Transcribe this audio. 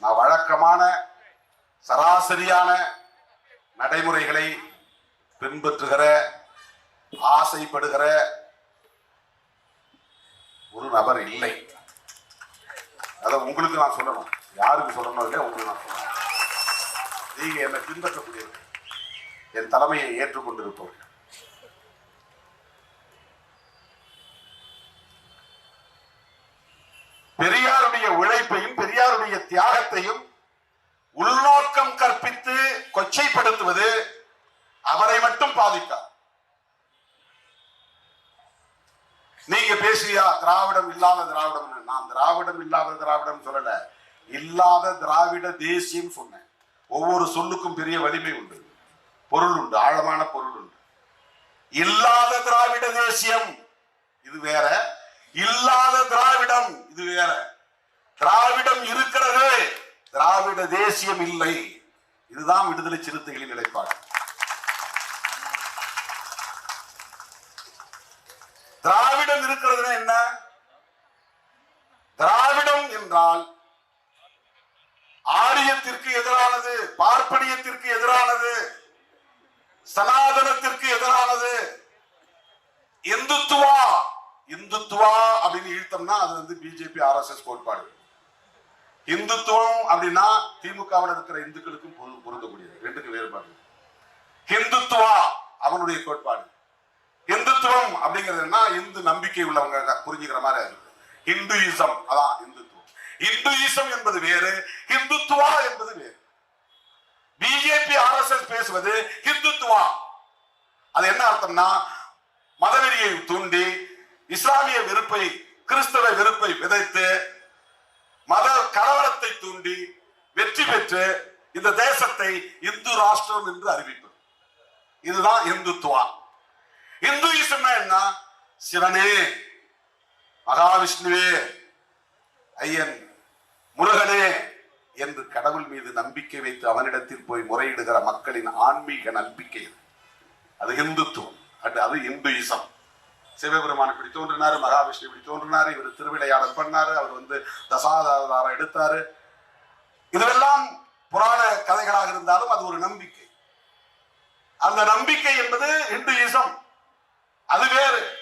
நான் வழக்கமான சராசரியான நடைமுறைகளை பின்பற்றுகிற ஆசைப்படுகிற ஒரு நபர் இல்லை. அதை உங்களுக்கு நான் சொல்லணும், யாருக்கு சொல்லணும் இல்லை, உங்களுக்கு நான் சொல்லணும். நீங்க என்னை பின்பற்றக்கூடியவர்கள், என் தலைமையை ஏற்றுக்கொண்டிருப்பவர்கள். பெரியாருடைய உழைப்பையும் பெரியாருடைய தியாகத்தையும் உள்நோக்கம் கற்பித்து கொச்சைப்படுத்துவது அவரை மட்டும் பாதிக்காது. நீங்க பேசுறியா திராவிடம் இல்லாத திராவிடம்? நான் திராவிடம் இல்லாத திராவிடம் சொல்லல, இல்லாத திராவிட தேசியம் சொன்னேன். ஒவ்வொரு சொல்லுக்கும் பெரிய வலிமை உண்டு, பொருள் உண்டு, ஆழமான பொருள் உண்டு. இல்லாத திராவிட தேசியம் இது வேற, இல்லாத திராவிடம் இது வேற. திராவிடம் இருக்கிறது, திராவிட தேசியம் இல்லை. இதுதான் விடுதலை சிறுத்தைகளின் நிலைப்பாடு. திராவிடம் இருக்கிறதுனா என்ன? திராவிடம் என்றால் ஆரியத்திற்கு எதிரானது, பார்ப்பனியத்திற்கு எதிரானது, சனாதனத்திற்கு எதிரானது. இந்துத்துவா இந்துத்துவா அப்படின்னு இழுத்தோம்னா அது வந்து பிஜேபி ஆர்எஸ்எஸ் கோட்பாடு. இந்துத்துவம் அப்படின்னா திமுகவில் இருக்கிற இந்துக்களுக்கும் பொருந்தக்கூடியது, ரெண்டுக்கு வேறுபாடு. இந்துத்துவா அவனுடைய கோட்பாடு. இந்துத்துவம் அப்படிங்கிறதுனா இந்து நம்பிக்கை உள்ளவங்க புரிஞ்சுக்கிற மாதிரி இருக்கு. இந்துயிசம் அதான் இந்துத்துவம். இந்துயிசம் என்பது வேறு, இந்துத்துவா என்பது வேறு. பிஜேபி ஆர்எஸ்எஸ் பேசுவது இந்துத்துவா. அது என்ன அர்த்தம்னா மதவெறியை தூண்டி இஸ்லாமிய வெறுப்பை, கிறிஸ்தவ வெறுப்பை விதைத்து மத கலவரத்தை தூண்டி வெற்றி பெற்று இந்த தேசத்தை இந்து ராஷ்டிரம் என்று அறிவிப்பது. இதுதான் இந்துத்துவா. இந்துயிசம் என்ன? சிவனே, மகாவிஷ்ணுவே, ஐயன், முருகனே என்று கடவுள் மீது நம்பிக்கை வைத்து அவனிடத்தில் போய் முறையிடுகிற மக்களின் ஆன்மீக நம்பிக்கை. அது இந்துத்துவம், அது இந்துயிசம். சிவபெருமான் இப்படி தோன்றினாரு, மகாவிஷ்ணு இப்படி தோன்றினாரு, இவர் திருவிளையாடல் பண்ணாரு, அவர் வந்து தசாவதாரம் எடுத்தாரு. இதெல்லாம் புராண கதைகளாக இருந்தாலும் அது ஒரு நம்பிக்கை. அந்த நம்பிக்கை என்பது இந்துயிசம், அது வேறு.